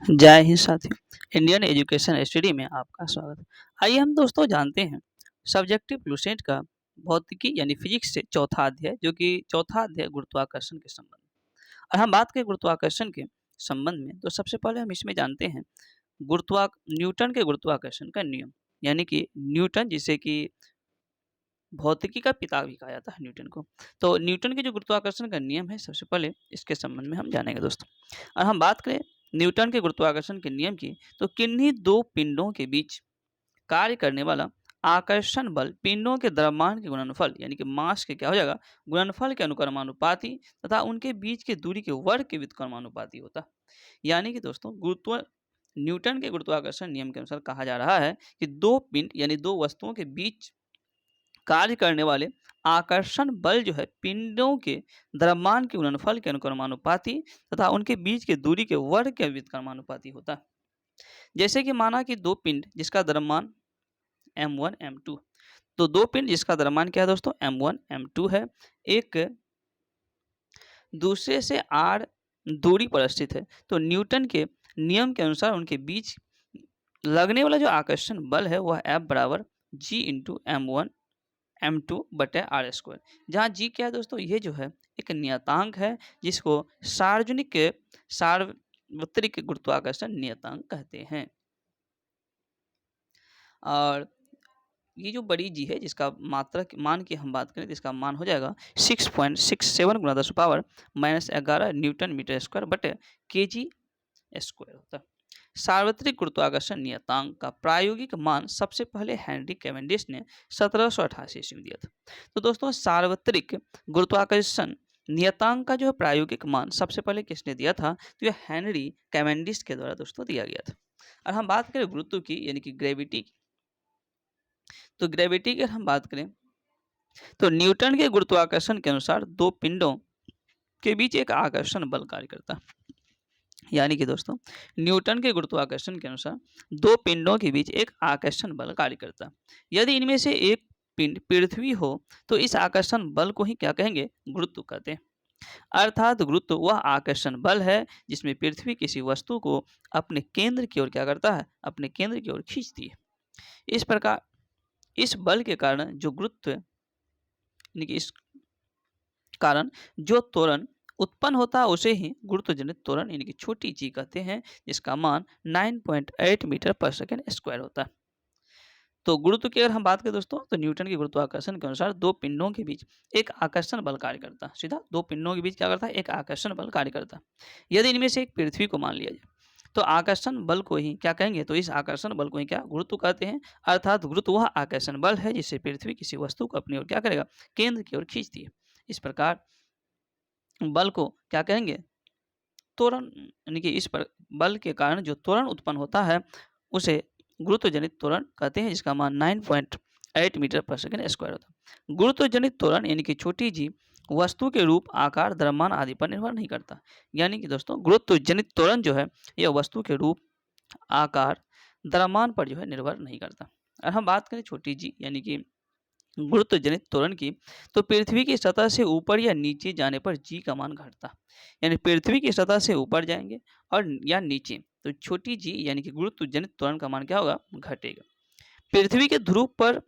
जय हिंद साथियों। Indian education study में आपका स्वागत। आइए हम दोस्तों जानते हैं सब्जेक्टिव लूसेंट का भौतिकी यानी फिजिक्स से चौथा अध्याय, जो कि चौथा अध्याय गुरुत्वाकर्षण के संबंध में। और हम बात करें गुरुत्वाकर्षण के संबंध में, तो सबसे पहले हम इसमें जानते हैं गुरुत्वा न्यूटन के गुरुत्वाकर्षण का नियम, यानी कि न्यूटन, जिसे कि भौतिकी का पिता भी कहा जाता है न्यूटन को। तो न्यूटन के जो गुरुत्वाकर्षण का नियम है, सबसे पहले इसके संबंध में हम जानेंगे दोस्तों। और हम बात करें न्यूटन के गुरुत्वाकर्षण के नियम की, तो किन्हीं दो पिंडों के बीच कार्य करने वाला आकर्षण बल पिंडों के द्रव्यमान के गुणनफल यानी कि मास के क्या हो जाएगा, गुणनफल के अनुक्रमानुपाती तथा उनके बीच की दूरी के वर्ग के व्युत्क्रमानुपाती होता है। यानी कि दोस्तों गुरुत्व न्यूटन के गुरुत्वाकर्षण नियम के अनुसार कहा जा रहा है कि दो पिंड यानी दो वस्तुओं के बीच कार्य करने वाले आकर्षण बल जो है पिंडों के द्रव्यमान के गुणनफल के अनुक्रमानुपाती तथा उनके बीच की दूरी के वर्ग के व्युत्क्रमानुपाती होता है। जैसे कि माना कि दो पिंड जिसका द्रव्यमान m1 m2, तो दो पिंड जिसका द्रव्यमान क्या है दोस्तों, m1 m2 है, एक दूसरे से r दूरी पर स्थित है। तो न्यूटन के नियम के अनुसार उनके बीच लगने वाला जो आकर्षण बल है वह F बराबर g इंटू m1 m2 बटे आर स्क्वायर, जहाँ g क्या है दोस्तों, ये जो है एक नियतांक है जिसको सार्वत्रिक गुरुत्वाकर्षण नियतांक कहते हैं। और ये जो बड़ी जी है जिसका मात्रा मान की हम बात करें तो इसका मान हो जाएगा 6.67 गुना 10⁻⁻11 न्यूटन मीटर स्क्वायर बटे kg स्क्वायर होता है। सार्वत्रिक गुरुत्वाकर्षण नियतांक का प्रायोगिक मान सबसे पहले हेनरी कैवेंडिश ने 1788 ईस्वी में दिया था। तो दोस्तों सार्वत्रिक गुरुत्वाकर्षण नियतांक का जो है प्रायोगिक मान सबसे पहले किसने दिया था, तो यह हेनरी कैवेंडिश के द्वारा दोस्तों दिया गया था। और हम बात करें गुरुत्व की यानी कि ग्रेविटी की, तो ग्रेविटी की हम बात करें तो न्यूटन के गुरुत्वाकर्षण के अनुसार दो पिंडों के बीच एक आकर्षण बल कार्य करता है। यानी कि दोस्तों न्यूटन के गुरुत्वाकर्षण के अनुसार दो पिंडों के बीच एक आकर्षण बल कार्य करता है। यदि इनमें से एक पिंड पृथ्वी हो तो इस आकर्षण बल को ही क्या कहेंगे, गुरुत्व कहते हैं। अर्थात गुरुत्व वह आकर्षण बल है जिसमें पृथ्वी किसी वस्तु को अपने केंद्र की ओर क्या करता है, अपने केंद्र की ओर खींचती है। इस प्रकार इस बल के कारण जो गुरुत्व यानी कि इस कारण जो त्वरण उत्पन्न होता है उसे ही गुरुत्वजनित त्वरण यानी कि छोटी जी कहते हैं, जिसका मान 9.8 मीटर पर सेकेंड स्क्वायर होता है। तो गुरुत्व की अगर हम बात करें दोस्तों, तो न्यूटन के गुरुत्वाकर्षण के अनुसार दो पिंडों के बीच एक आकर्षण बल कार्य करता है। सीधा दो पिंडों के बीच क्या करता है, एक आकर्षण बल कार्य करता है। यदि इनमें से एक पृथ्वी को मान लिया जाए तो आकर्षण बल को ही क्या कहेंगे, तो इस आकर्षण बल को ही क्या गुरुत्व कहते हैं। अर्थात गुरुत्व वह आकर्षण बल है जिससे पृथ्वी किसी वस्तु को अपनी ओर क्या करेगा, केंद्र की ओर खींचती है। इस प्रकार बल को क्या कहेंगे, त्वरण, यानी कि इस पर बल के कारण जो त्वरण उत्पन्न होता है उसे गुरुत्वजनित त्वरण कहते हैं, जिसका मान 9.8 मीटर पर सेकेंड स्क्वायर होता है। गुरुत्वजनित त्वरण यानी कि छोटी जी वस्तु के रूप, आकार, द्रव्यमान आदि पर निर्भर नहीं करता। यानी कि दोस्तों गुरुत्वजनित त्वरण जो है यह वस्तु के रूप, आकार, द्रव्यमान पर जो है निर्भर नहीं करता। और हम बात करें छोटी जी यानी कि गुरुत्वजनित त्वरण की, तो पृथ्वी की सतह से ऊपर या नीचे जाने पर जी का मान घटता, यानी पृथ्वी की सतह से ऊपर जाएंगे और या नीचे तो छोटी जी यानी कि गुरुत्वजनित त्वरण का मान क्या होगा, घटेगा। पृथ्वी के ध्रुव पर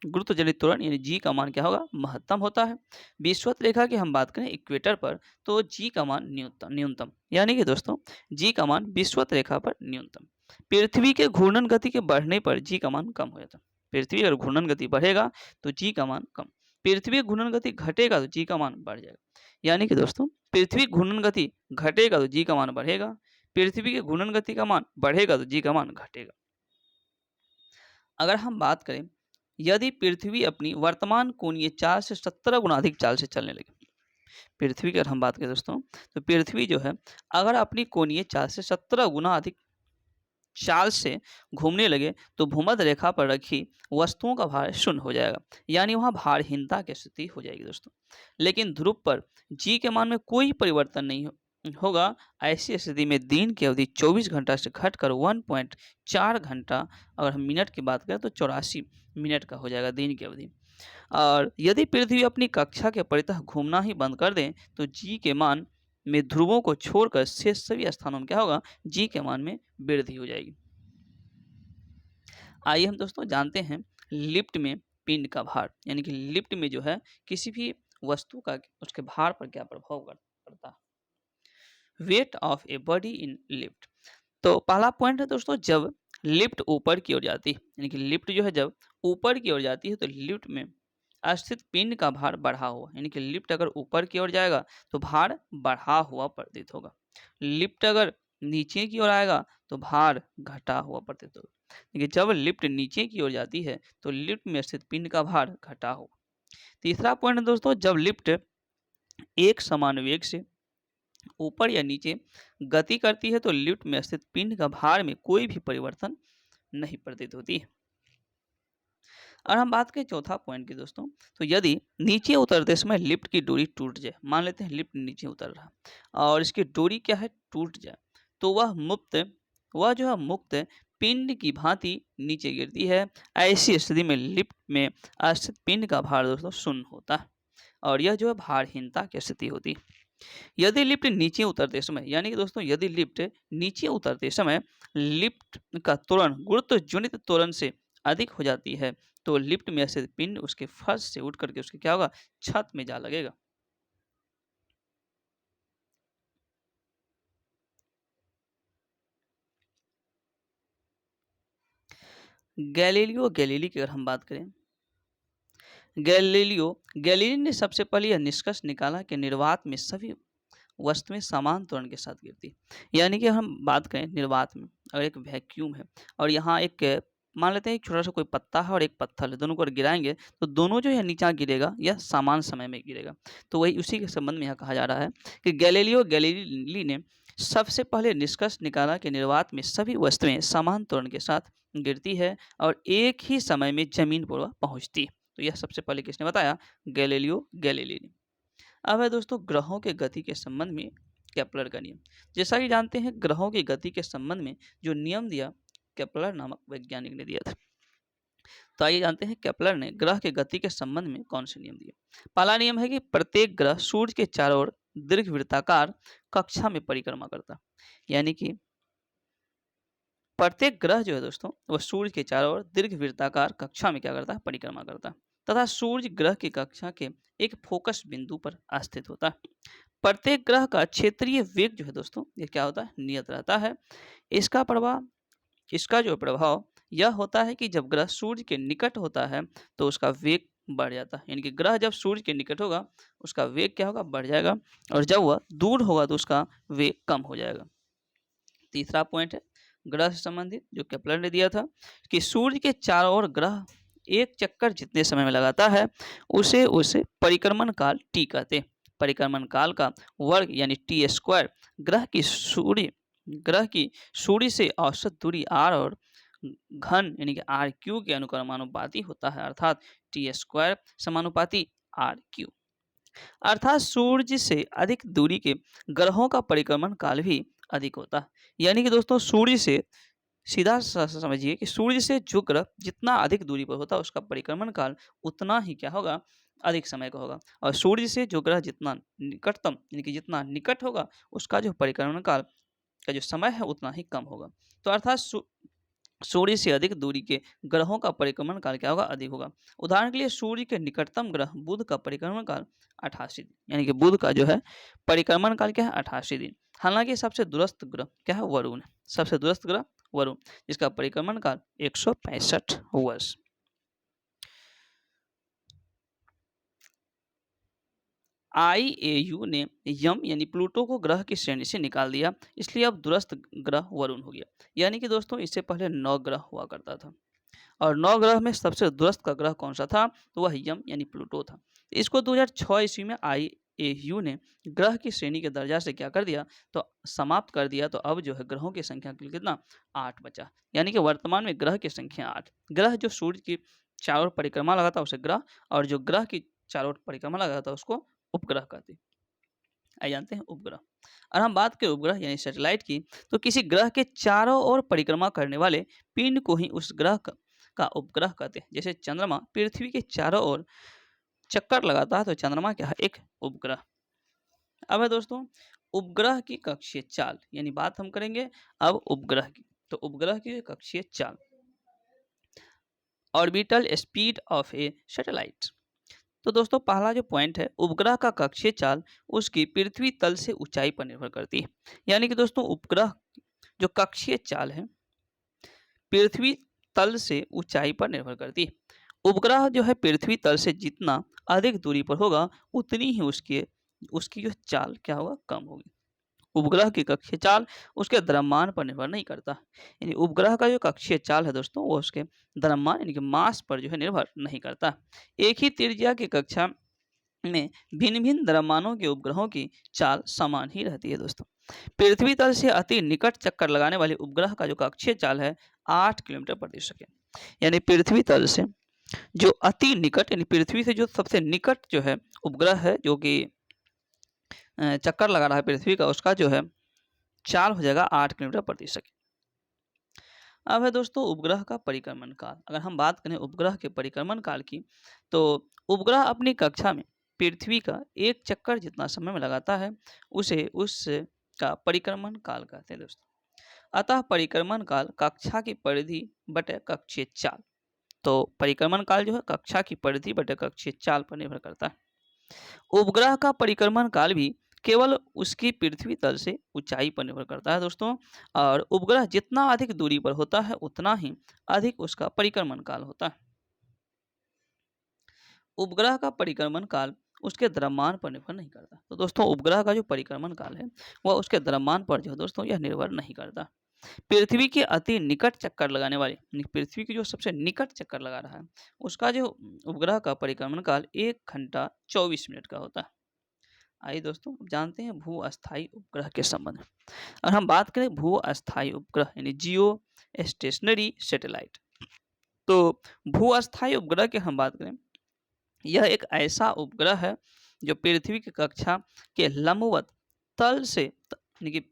गुरुत्वजनित त्वरण यानी जी का मान क्या होगा, महत्तम होता है। विषुवत रेखा की हम बात करें इक्वेटर पर, तो जी का मान न्यूनतम, यानी कि दोस्तों जी का मान विषुवत रेखा पर न्यूनतम। पृथ्वी के घूर्णन गति के बढ़ने पर जी का मान कम हो जाता है। पृथ्वी अगर घूर्णन गति बढ़ेगा तो जी का मान कम, पृथ्वी घूर्णन गति घटेगा तो जी का मान बढ़ जाएगा। यानी कि दोस्तों पृथ्वी घूर्णन गति घटेगा तो जी का मान बढ़ेगा, पृथ्वी के घूर्णन गति का मान बढ़ेगा तो जी का मान घटेगा। अगर हम बात करें यदि पृथ्वी अपनी वर्तमान कोणीय चाल से 17 गुना अधिक चाल से चलने लगे, पृथ्वी की अगर हम बात करें दोस्तों, तो पृथ्वी जो है अगर अपनी कोणीय चाल से 17 गुना अधिक चाल से घूमने लगे तो भूमध्य रेखा पर रखी वस्तुओं का भार शून्य हो जाएगा, यानी वहां भारहीनता की स्थिति हो जाएगी दोस्तों। लेकिन ध्रुव पर जी के मान में कोई परिवर्तन नहीं होगा। ऐसी स्थिति में दिन की अवधि 24 घंटा से घटकर 1.4 घंटा, अगर हम मिनट की बात करें तो 84 मिनट का हो जाएगा दिन की अवधि। और यदि पृथ्वी अपनी कक्षा के परितः घूमना ही बंद कर दें तो जी के मान में ध्रुवों को छोड़कर शेष सभी स्थानों में क्या होगा, जी के मान में वृद्धि हो जाएगी। आइए हम दोस्तों जानते हैं लिफ्ट में पिंड का भार, यानी कि लिफ्ट में जो है किसी भी वस्तु का उसके भार पर क्या प्रभाव पड़ता है। Weight of a body in lift. तो पहला पॉइंट है दोस्तों, जब लिफ्ट ऊपर की ओर जाती है, यानी कि लिफ्ट जो है जब ऊपर की ओर जाती है तो लिफ्ट में स्थित पिंड का भार बढ़ा हुआ, यानी कि लिफ्ट अगर ऊपर की ओर जाएगा तो भार बढ़ा हुआ प्रतीत होगा। लिफ्ट अगर नीचे की ओर आएगा तो भार घटा हुआ प्रतीत होगा। देखिए जब लिफ्ट नीचे की ओर जाती है तो लिफ्ट में स्थित पिंड का भार घटा होगा। तीसरा पॉइंट है दोस्तों, जब लिफ्ट एक समान वेग से ऊपर या नीचे गति करती है तो लिफ्ट में स्थित पिंड का भार में कोई भी परिवर्तन नहीं प्रतीत होती है। और हम बात करें चौथा पॉइंट की दोस्तों, तो यदि नीचे उतरते समय लिफ्ट की डोरी टूट जाए, मान लेते हैं लिफ्ट नीचे उतर रहा और इसकी डोरी क्या है, टूट जाए, तो वह जो है मुक्त पिंड की भांति नीचे गिरती है। ऐसी स्थिति में लिफ्ट में स्थित पिंड का भार दोस्तों शून्य होता है और यह जो है भारहीनता की स्थिति होती है। यदि लिफ्ट नीचे उतरते समय, यानी कि दोस्तों यदि लिफ्ट नीचे उतरते समय लिफ्ट का त्वरण गुरुत्व जनित त्वरण से अधिक हो जाती है तो लिफ्ट में स्थित पिंड उसके फर्श से उठ करके उसके क्या होगा, छत में जा लगेगा। गैलीलियो गैलीली की अगर हम बात करें, गैलीलियो गैलीली ने सबसे पहले यह निष्कर्ष निकाला कि निर्वात में सभी वस्तुएं समान त्वरण के साथ गिरती है। यानी कि हम बात करें निर्वात में, अगर एक वैक्यूम है और यहाँ एक मान लेते हैं एक छोटा सा कोई पत्ता है और एक पत्थर है, दोनों को अगर गिराएंगे तो दोनों जो है नीचा गिरेगा या समान समय में गिरेगा। तो वही उसी के संबंध में यहाँ कहा जा रहा है कि गैलीलियो गैलीली ने सबसे पहले निष्कर्ष निकाला कि निर्वात में सभी वस्तुएं समान त्वरण के साथ गिरती है और एक ही समय में जमीन पर वह पहुंचती है। तो यह सबसे पहले किसने बताया, गैलीलियो गैलीली ने। अब है दोस्तों ग्रहों के गति के संबंध में केपलर का नियम। जैसा कि जानते हैं ग्रहों की गति के संबंध में जो नियम दिया केपलर नामक वैज्ञानिक ने दिया था। तो आइए जानते हैं केपलर ने ग्रह के गति के संबंध में कौन से नियम दिए। पहला नियम है कि प्रत्येक ग्रह सूर्य के चारों ओर दीर्घवृत्ताकार कक्षा में परिक्रमा करता, यानी कि प्रत्येक ग्रह जो है दोस्तों वह सूर्य के चारों ओर दीर्घवृत्ताकार कक्षा में क्या करता है, परिक्रमा करता है तथा सूर्य ग्रह की कक्षा के एक फोकस बिंदु पर स्थित होता है। प्रत्येक ग्रह का क्षेत्रीय वेग जो है दोस्तों ये क्या होता है, नियत रहता है। इसका जो प्रभाव यह होता है कि जब ग्रह सूर्य के निकट होता है तो उसका वेग बढ़ जाता है, यानी कि ग्रह जब सूर्य के निकट होगा उसका वेग क्या होगा, बढ़ जाएगा और जब वह दूर होगा तो उसका वेग कम हो जाएगा। तीसरा पॉइंट है ग्रह से संबंधित जो केपलर ने दिया था कि सूर्य के चारों ओर ग्रह एक चक्कर जितने समय में लगाता है उसे उसे परिक्रमण काल टी कहते हैं। परिक्रमण काल का वर्ग यानी टी स्क्वायर ग्रह की सूर्य से औसत दूरी आर और घन यानी कि आर क्यू के अनुक्रमानुपाती होता है, अर्थात टी स्क्वायर समानुपाती आर क्यू। अर्थात सूर्य से अधिक दूरी के ग्रहों का परिक्रमण काल भी अधिक होता है। यानी कि दोस्तों सूर्य से सीधा समझिए कि सूर्य से जो ग्रह जितना अधिक दूरी पर होता है उसका परिक्रमण काल उतना ही क्या होगा, अधिक समय का होगा और सूर्य से जो ग्रह जितना निकटतम यानी कि जितना निकट होगा उसका जो परिक्रमण काल का जो समय है उतना ही कम होगा। तो अर्थात सूर्य से अधिक दूरी के ग्रहों का परिक्रमण काल क्या होगा, अधिक होगा। उदाहरण के लिए सूर्य के निकटतम ग्रह बुध का परिक्रमण काल 88 दिन, यानी कि बुध का जो है परिक्रमण काल क्या है, 88 दिन। हालांकि सबसे दूरस्थ ग्रह क्या है, वरुण। सबसे दूरस्थ ग्रह वरुण जिसका परिक्रमण काल 165 वर्ष। IAU ने यम यानी प्लूटो को ग्रह की श्रेणी से निकाल दिया, इसलिए अब दूरस्थ ग्रह वरुण हो गया। यानी कि दोस्तों इससे पहले 9 ग्रह हुआ करता था और 9 ग्रह में सबसे दूरस्थ का ग्रह कौन सा था, तो वह यम यानी प्लूटो था। इसको 2006 ईस्वी में IAU ने ग्रह की श्रेणी के दर्जा से क्या कर दिया, तो समाप्त कर दिया। तो अब जो है ग्रहों की संख्या कितना, 8 बचा। यानी कि वर्तमान में ग्रह की संख्या 8। ग्रह जो सूर्य की चारों ओर परिक्रमा लगाता है उसे ग्रह और जो ग्रह की चारों ओर परिक्रमा लगाता है उसको उपग्रह कहते हैं। आइए जानते हैं उपग्रह। और हम बात करें उपग्रह यानी सैटेलाइट की, तो किसी ग्रह के चारों ओर परिक्रमा करने वाले पिंड को ही उस ग्रह का उपग्रह कहते हैं। जैसे चंद्रमा पृथ्वी के चारों ओर चक्कर लगाता है तो चंद्रमा क्या है, एक उपग्रह। अब है दोस्तों उपग्रह की कक्षीय चाल, यानी बात हम करेंगे अब उपग्रह की। तो उपग्रह की कक्षीय चाल, orbital speed of A satellite. तो दोस्तों पहला जो पॉइंट है, उपग्रह का कक्षीय चाल उसकी पृथ्वी तल से ऊंचाई पर निर्भर करती है। यानी कि दोस्तों उपग्रह जो कक्षीय चाल है पृथ्वी तल से ऊंचाई पर निर्भर करती है। उपग्रह जो है पृथ्वी तल से जितना अधिक दूरी पर होगा उतनी ही उसकी जो चाल क्या होगा, कम होगी। उपग्रह की कक्षीय चाल उसके द्रव्यमान पर निर्भर नहीं करता। यानी उपग्रह का जो कक्षीय चाल है दोस्तों वो उसके द्रव्यमान यानी कि मास पर जो है निर्भर नहीं करता। एक ही त्रिज्या की कक्षा में भिन्न भिन्न द्रव्यमानों के उपग्रहों की चाल समान ही रहती है दोस्तों। पृथ्वी तल से अति निकट चक्कर लगाने वाले उपग्रह का जो कक्षीय चाल है 8 किलोमीटर प्रति सेकेंड। यानी पृथ्वी तल से जो अति निकट यानी पृथ्वी से जो सबसे निकट जो है उपग्रह है जो कि चक्कर लगा रहा है पृथ्वी का, उसका जो है चाल हो जाएगा 8 किलोमीटर प्रति सेकेंड। अब है दोस्तों उपग्रह का परिक्रमण काल। अगर हम बात करें उपग्रह के परिक्रमण काल की, तो उपग्रह अपनी कक्षा में पृथ्वी का एक चक्कर जितना समय में लगाता है उसे उस का परिक्रमण काल कहते हैं दोस्तों। अतः परिक्रमण काल कक्षा की परिधि बटे कक्षीय चाल। तो परिक्रमण काल जो है कक्षा की परिधि बटे कक्षीय चाल पर निर्भर करता है। उपग्रह का परिक्रमण काल भी केवल उसकी पृथ्वी तल से ऊंचाई पर निर्भर करता है दोस्तों। और उपग्रह जितना अधिक दूरी पर होता है उतना ही अधिक उसका परिक्रमण काल होता है। उपग्रह का परिक्रमण काल उसके द्रव्यमान पर निर्भर नहीं करता। तो दोस्तों उपग्रह का जो परिक्रमण काल है वह उसके द्रव्यमान पर जो है दोस्तों यह निर्भर नहीं करता। पृथ्वी के अति निकट चक्कर लगाने वाले यानी पृथ्वी की जो सबसे निकट चक्कर लगा रहा है उसका जो उपग्रह का परिक्रमण काल 1 घंटा 24 मिनट का होता है। आइए दोस्तों अब जानते हैं भू अस्थायी उपग्रह के संबंध में। और हम बात करें भू अस्थायी उपग्रह यानी जियो स्टेशनरी सैटेलाइट। तो भू अस्थायी उपग्रह की हम बात करें, यह एक ऐसा उपग्रह है जो पृथ्वी की कक्षा के लंबवत तल से यानी कि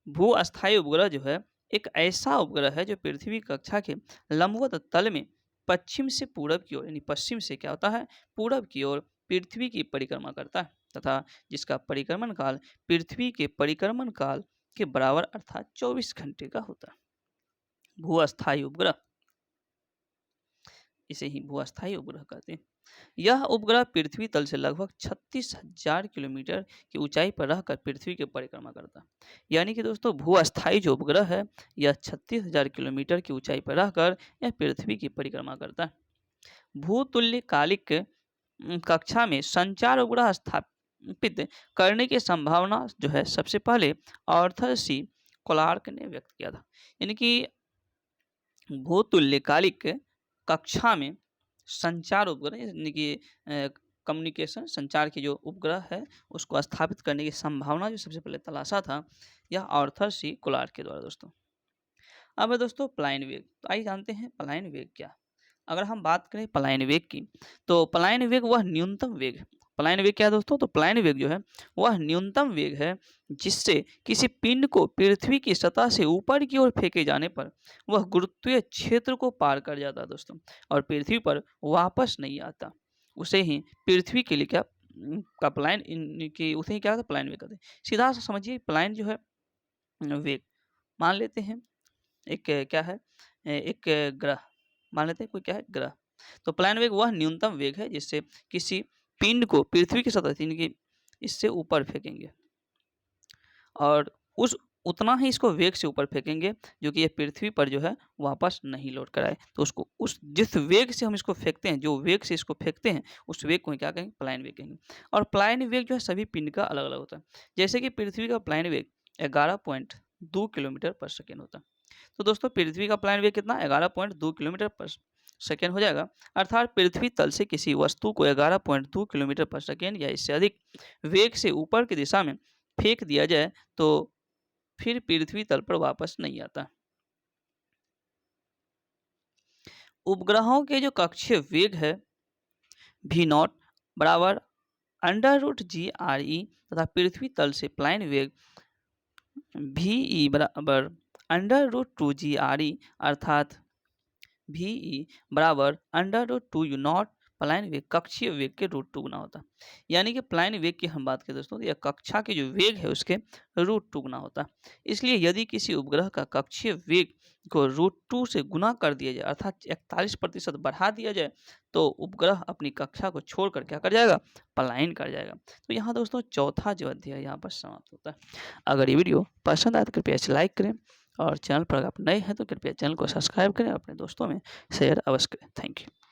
भू अस्थायी उपग्रह जो है एक ऐसा उपग्रह है जो पृथ्वी कक्षा के लंबवत तल में पश्चिम से पूरब की ओर यानी पश्चिम से क्या होता है पूरब की ओर पृथ्वी की परिक्रमा करता है तथा जिसका परिक्रमण काल पृथ्वी के परिक्रमण काल के बराबर अर्थात 24 घंटे का होता है। भू अस्थायी उपग्रह, इसे ही भू अस्थायी उपग्रह कहते हैं। यह उपग्रह पृथ्वी तल से लगभग 36,000 किलोमीटर की ऊंचाई पर रहकर पृथ्वी की परिक्रमा करता है। यानी कि दोस्तों भू अस्थायी जो उपग्रह है यह 36,000 किलोमीटर की ऊंचाई पर रहकर यह पृथ्वी की परिक्रमा करता है। भूतुल्यकालिक कक्षा में संचार उपग्रह स्थापित करने की संभावना जो है सबसे पहले आर्थर सी क्लार्क ने व्यक्त किया था। यानी कि भूतुल्यकालिक कक्षा में संचार उपग्रह यानी कि कम्युनिकेशन संचार की जो उपग्रह है उसको स्थापित करने की संभावना जो सबसे पहले तलाशा था यह आर्थर सी क्लार्क के द्वारा दोस्तों। अब है दोस्तों पलायन वेग। तो आइए जानते हैं पलायन वेग क्या। अगर हम बात करें पलायन वेग की, तो पलायन वेग वह न्यूनतम वेग है। पलायन वेग क्या है दोस्तों, तो पलायन वेग जो है वह न्यूनतम वेग है जिससे किसी पिंड को पृथ्वी की सतह से ऊपर की ओर फेंके जाने पर वह गुरुत्वीय क्षेत्र को पार कर जाता है दोस्तों और पृथ्वी पर वापस नहीं आता। उसे ही पृथ्वी के लिए क्या का पलायन की उसे ही क्या कहते हैं, पलायन वेग कहते हैं। सीधा सा समझिए पलायन जो है वेग, मान लेते हैं एक क्या है एक ग्रह, मान लेते हैं कोई क्या है ग्रह। तो पलायन वेग वह न्यूनतम वेग है जिससे किसी पिंड को पृथ्वी की सतह यानी कि इससे ऊपर फेंकेंगे और उस उतना ही इसको वेग से ऊपर फेंकेंगे जो कि ये पृथ्वी पर जो है वापस नहीं लौट कर आए। तो उसको उस जिस वेग से हम इसको फेंकते हैं, जो वेग से इसको फेंकते हैं उस वेग को क्या कहेंगे, पलायन वेग कहेंगे। और पलायन वेग जो है सभी पिंड का अलग अलग होता है। जैसे कि पृथ्वी का पलायन वेग 11.2 किलोमीटर पर सेकेंड होता है। तो दोस्तों पृथ्वी का पलायन वेग कितना 11.2 किलोमीटर पर सेकेंड हो जाएगा। अर्थात पृथ्वी तल से किसी वस्तु को 11.2 किलोमीटर पर सेकेंड या इससे अधिक वेग से ऊपर की दिशा में फेंक दिया जाए तो फिर पृथ्वी तल पर वापस नहीं आता। उपग्रहों के जो कक्षीय वेग है v0 बराबर √g/e तथा पृथ्वी तल से पलायन वेग ve बराबर √2g/e अर्थात ve बराबर √2u0 पलायन वेग कक्षीय वेग के √2 गुना होता है। यानी कि पलायन वेग की हम बात करें दोस्तों, तो यह कक्षा के जो वेग है उसके √2 गुना होता है। इसलिए यदि किसी उपग्रह का कक्षीय वेग को √2 से गुना कर दिया जाए, अर्थात 41% बढ़ा दिया जाए, तो उपग्रह अपनी कक्षा को छोड़कर क्या कर जाएगा, पलायन कर जाएगा। तो यहाँ दोस्तों चौथा जो अध्याय यहाँ पर समाप्त होता है। अगर ये वीडियो पसंद आए तो कृपया इसे लाइक करें, और चैनल पर अगर आप नए हैं तो कृपया चैनल को सब्सक्राइब करें, अपने दोस्तों में शेयर अवश्य करें। Thank you.